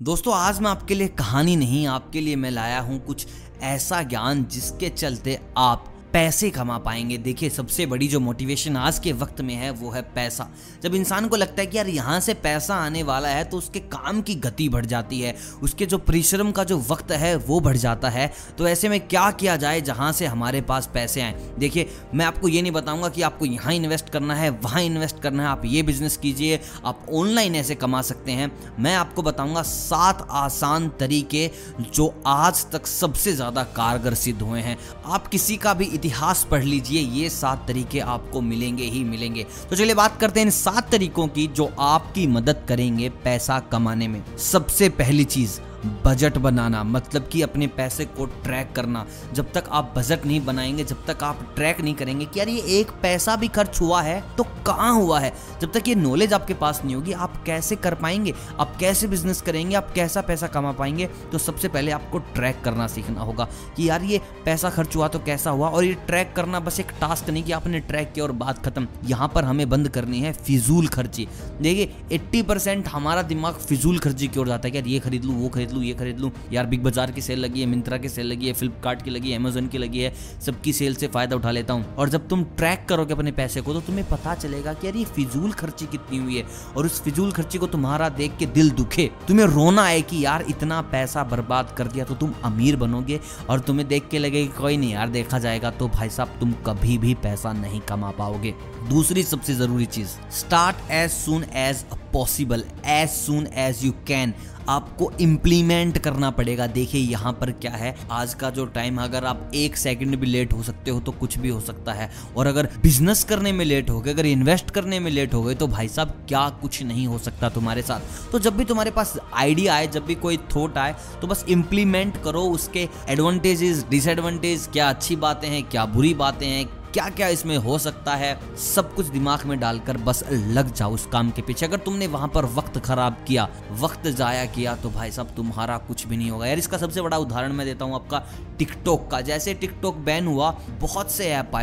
दोस्तों आज मैं आपके लिए कहानी नहीं, आपके लिए मैं लाया हूं कुछ ऐसा ज्ञान जिसके चलते आप पैसे कमा पाएंगे। देखिए सबसे बड़ी जो मोटिवेशन आज के वक्त में है वो है पैसा। जब इंसान को लगता है कि यार यहाँ से पैसा आने वाला है तो उसके काम की गति बढ़ जाती है, उसके जो परिश्रम का जो वक्त है वो बढ़ जाता है। तो ऐसे में क्या किया जाए जहाँ से हमारे पास पैसे आए। देखिए मैं आपको ये नहीं बताऊंगा कि आपको यहाँ इन्वेस्ट करना है, वहाँ इन्वेस्ट करना है, आप ये बिजनेस कीजिए, आप ऑनलाइन ऐसे कमा सकते हैं। मैं आपको बताऊंगा 7 आसान तरीके जो आज तक सबसे ज़्यादा कारगर सिद्ध हुए हैं। आप किसी का भी इतिहास पढ़ लीजिए, ये 7 तरीके आपको मिलेंगे ही मिलेंगे। तो चलिए बात करते हैं इन 7 तरीकों की जो आपकी मदद करेंगे पैसा कमाने में। सबसे पहली चीज बजट बनाना, मतलब कि अपने पैसे को ट्रैक करना। जब तक आप बजट नहीं बनाएंगे, जब तक आप ट्रैक नहीं करेंगे कि यार ये एक पैसा भी खर्च हुआ है तो कहाँ हुआ है, जब तक ये नॉलेज आपके पास नहीं होगी आप कैसे कर पाएंगे, आप कैसे बिजनेस करेंगे, आप कैसा पैसा कमा पाएंगे। तो सबसे पहले आपको ट्रैक करना सीखना होगा कि यार ये पैसा खर्च हुआ तो कैसा हुआ। और ये ट्रैक करना बस एक टास्क नहीं कि आपने ट्रैक किया और बात खत्म। यहाँ पर हमें बंद करनी है फिजूल खर्ची। देखिए 80% हमारा दिमाग फिजूल खर्ची की ओर जाता है कि यार ये खरीद लूँ, वो खरीद लूँ, ये खरीद लूँ, यार बिग बाजार की सेल लगी है, मिंत्रा की सेल लगी है, फ्लिपकार्ट की लगी है, अमेजन की लगी है, सबकी सेल से फायदा उठा लेता हूँ। और जब तुम ट्रैक करोगे अपने पैसे को तो तुम्हें पता चलेगा कि यार ये फिजूल खर्ची कितनी हुई है। और उस फिजूल खर्ची को तुम्हारा देख के दिल दुखे, तुम्हें रोना आए कि यार इतना पैसा बर्बाद कर दिया। तो तुम अमीर बनोगे और तुम्हें देख के लगेगा कोई नहीं यार देखा जाएगा। तो भाई साहब तुम कभी भी पैसा नहीं कमा पाओगे। दूसरी सबसे जरूरी चीज, start as soon as possible, as soon as you can. आपको इम्प्लीमेंट करना पड़ेगा। देखिए यहाँ पर क्या है, आज का जो टाइम, अगर आप 1 सेकंड भी लेट हो सकते हो तो कुछ भी हो सकता है। और अगर बिजनेस करने में लेट हो गए, अगर इन्वेस्ट करने में लेट हो गए तो भाई साहब क्या कुछ नहीं हो सकता तुम्हारे साथ। तो जब भी तुम्हारे पास आइडिया आए, जब भी कोई थॉट आए तो बस इम्प्लीमेंट करो। उसके एडवांटेजेस, डिसएडवांटेज, क्या अच्छी बातें हैं, क्या बुरी बातें हैं, क्या क्या इसमें हो सकता है, सब कुछ दिमाग में डालकर बस लग जाओ उस काम के पीछे। अगर तुमने वहां पर वक्त खराब किया, वक्त जाया किया तो भाई साहब तुम्हारा कुछ भी नहीं होगा। यार इसका सबसे बड़ा उदाहरण मैं देता हूं आपका टिकटॉक का। जैसे टिकटॉक बैन हुआ, बहुत से ऐप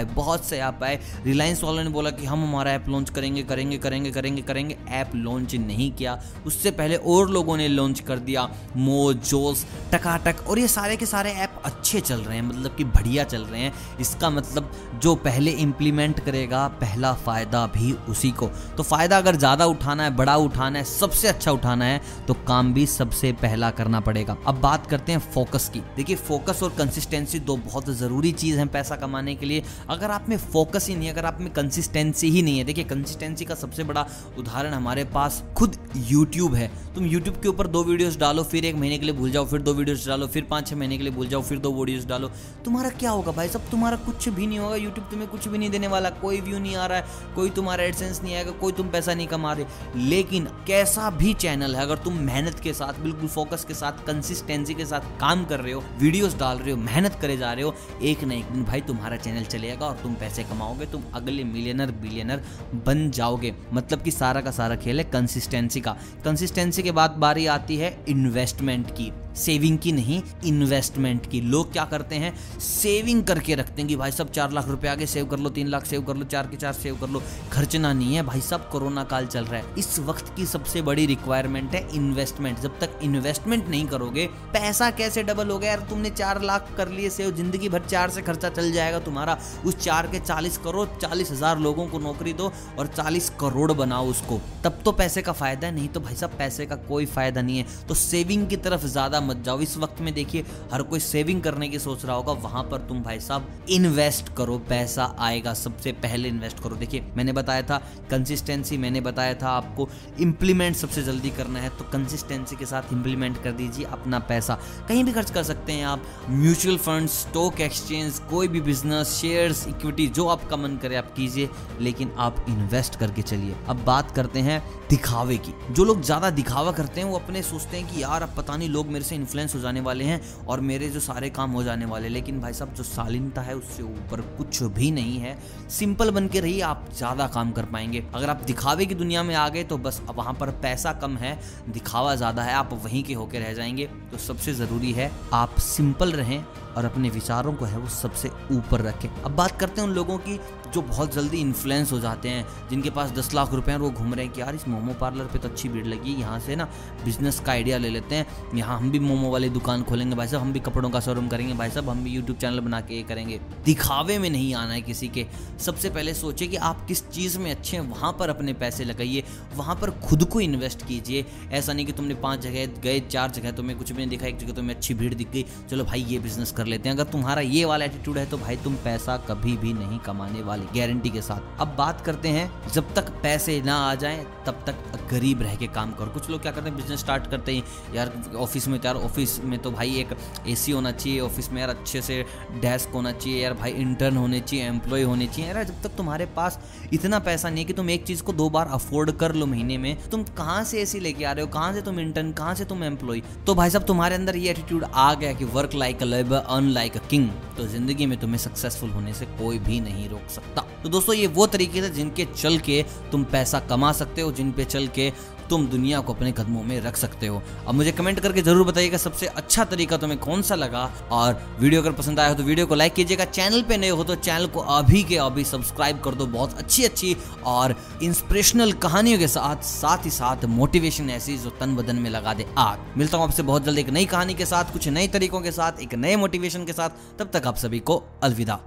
आए, रिलायंस वालों ने बोला कि हम हमारा ऐप लॉन्च करेंगे। ऐप लॉन्च नहीं किया, उससे पहले और लोगों ने लॉन्च कर दिया, मोज, जोश, टकाटक। और ये सारे के सारे ऐप अच्छे चल रहे हैं, मतलब कि बढ़िया चल रहे हैं। इसका मतलब जो पहले इंप्लीमेंट करेगा पहला फायदा भी उसी को। तो फायदा अगर ज्यादा उठाना है, बड़ा उठाना है, सबसे अच्छा उठाना है तो काम भी सबसे पहला करना पड़ेगा। अब बात करते हैं फोकस की। देखिए फोकस और कंसिस्टेंसी 2 बहुत जरूरी चीज है पैसा कमाने के लिए। अगर आप में फोकस ही नहीं है, अगर आप में कंसिस्टेंसी ही नहीं है, देखिए कंसिस्टेंसी का सबसे बड़ा उदाहरण हमारे पास खुद यूट्यूब है। तुम यूट्यूब के ऊपर 2 वीडियोस डालो, फिर 1 महीने के लिए भूल जाओ, फिर 2 वीडियोस डालो, फिर 5-6 महीने के लिए भूल जाओ, फिर 2 वीडियोस डालो, तुम्हारा क्या होगा भाई साहब? तुम्हारा कुछ भी नहीं होगा। यूट्यूब तुम्हें कुछ भी नहीं देने वाला, कोई व्यू नहीं आ रहा है, कोई तुम्हारा एडसेंस नहीं आएगा, कोई तुम पैसा नहीं कमा रहे। लेकिन कैसा भी चैनल है, अगर तुम मेहनत के साथ, बिल्कुल फोकस के साथ, कंसिस्टेंसी के साथ काम कर रहे हो, वीडियोस डाल रहे हो, मेहनत करे जा रहे हो, एक ना एक दिन भाई तुम्हारा चैनल चलेगा और तुम पैसे कमाओगे, तुम अगले मिलियनर बिलियनर बन जाओगे। मतलब कि सारा का सारा खेल है कंसिस्टेंसी का। कंसिस्टेंसी के बाद बारी आती है इन्वेस्टमेंट की, सेविंग की नहीं, इन्वेस्टमेंट की। लोग क्या करते हैं, सेविंग करके रखते हैं कि भाई साहब 4 लाख रुपए आगे सेव कर लो, 3 लाख सेव कर लो, 4 के 4 सेव कर लो। खर्चना नहीं है भाई साहब, कोरोना काल चल रहा है, इस वक्त की सबसे बड़ी रिक्वायरमेंट है इन्वेस्टमेंट। जब तक इन्वेस्टमेंट नहीं करोगे पैसा कैसे डबल होगा? यार तुमने 4 लाख कर लिए सेव, जिंदगी भर 4 से खर्चा चल जाएगा तुम्हारा। उस 4 के 40 करोड़, 40,000 लोगों को नौकरी दो और 40 करोड़ बनाओ उसको, तब तो पैसे का फायदा है। नहीं तो भाई साहब पैसे का कोई फायदा नहीं है। तो सेविंग की तरफ ज्यादा मत जाओ। इस वक्त में देखिए हर कोई सेविंग करने की सोच रहा होगा, वहां पर तुम भाई साहब इन्वेस्ट करो, पैसा आएगा। सबसे पहले इन्वेस्ट करो। देखिए मैंने बताया था कंसिस्टेंसी, मैंने बताया था आपको इंप्लीमेंट सबसे जल्दी करना है, तो कंसिस्टेंसी के साथ इंप्लीमेंट कर दीजिए। अपना पैसा कहीं भी खर्च कर सकते हैं आप, म्यूचुअल फंड, स्टॉक एक्सचेंज, कोई भी बिजनेस, शेयर्स, इक्विटी, जो आपका मन करे आप कीजिए, लेकिन आप इन्वेस्ट करके चलिए। अब बात करते हैं दिखावे की। जो लोग ज्यादा दिखावा करते हैं वो अपने सोचते हैं कि यार अब पता नहीं लोग मेरे से इन्फ्लुएंस हो जाने वाले हैं और मेरे जो सारे काम हो जाने वाले। लेकिन भाई साहब जो शालीनता है उससे ऊपर कुछ भी नहीं है। सिंपल बन के रहिए, आप ज्यादा काम कर पाएंगे। अगर आप दिखावे की दुनिया में आ गए तो बस अब वहां पर पैसा कम है, दिखावा ज्यादा है, आप वहीं के होके रह जाएंगे। तो सबसे जरूरी है आप सिंपल रहें और अपने विचारों को है वो सबसे ऊपर रखें। अब बात करते हैं उन लोगों की जो बहुत जल्दी इन्फ्लुएंस हो जाते हैं, जिनके पास 10 लाख रुपए हैं और वो घूम रहे हैं कि यार इस मोमो पार्लर पे तो अच्छी भीड़ लगी है, यहाँ से ना बिजनेस का आइडिया ले लेते हैं, यहाँ हम भी मोमो वाली दुकान खोलेंगे भाई साहब, हम भी कपड़ों का शोरूम करेंगे भाई साहब, हम भी यूट्यूब चैनल बना के ये करेंगे। दिखावे में नहीं आना है किसी के। सबसे पहले सोचिए कि आप किस चीज़ में अच्छे हैं, वहाँ पर अपने पैसे लगाइए, वहाँ पर खुद को इन्वेस्ट कीजिए। ऐसा नहीं कि तुमने 5 जगह गए, 4 जगह तुम्हें कुछ भी नहीं दिखा, एक जगह तुम्हें अच्छी भीड़ दिख गई, चलो भाई ये बिजनेस कर लेते हैं। अगर तुम्हारा ये वाला एटीट्यूड है तो भाई तुम पैसा कभी भी नहीं कमाने वाले, गारंटी के साथ। अब बात करते हैं, जब तक पैसे ना आ जाएं तब तक गरीब रह के काम करो। कुछ लोग क्या करते हैं, बिजनेस स्टार्ट करते ही यार ऑफिस में, यार ऑफिस में तो भाई एक एसी होना चाहिए, ऑफिस में यार अच्छे से डेस्क होना चाहिए, यार भाई इंटर्न होने चाहिए, एम्प्लॉय होने चाहिए। यार जब तक तुम्हारे पास इतना पैसा नहीं है कि तुम एक चीज़ को 2 बार अफोर्ड कर लो महीने में, तुम कहाँ से एसी लेके आ रहे हो, कहाँ से तुम इंटर्न, कहाँ से तुम एम्प्लॉय। तो भाई साहब तुम्हारे अंदर ये एटीट्यूड आ गया कि work like a labour, earn like a king, तो जिंदगी में तुम्हें सक्सेसफुल होने से कोई भी नहीं रोक सकता। तो दोस्तों ये वो तरीके थे जिनके चल के तुम पैसा कमा सकते हो, जिन पे चल के तुम दुनिया को अपने कदमों में रख सकते हो। अब मुझे कमेंट करके जरूर बताइएगा सबसे अच्छा तरीका तुम्हें कौन सा लगा, और वीडियो अगर पसंद आया हो तो वीडियो को लाइक कीजिएगा, चैनल पे नए हो तो चैनल को अभी के अभी सब्सक्राइब कर दो। बहुत अच्छी और इंस्पिरेशनल कहानियों के साथ ही साथ मोटिवेशन ऐसी जो तन बदन में लगा दे आग। मिलता हूं आपसे बहुत जल्द एक नई कहानी के साथ, कुछ नए तरीकों के साथ, एक नए मोटिवेशन के साथ। तब तक आप सभी को अलविदा।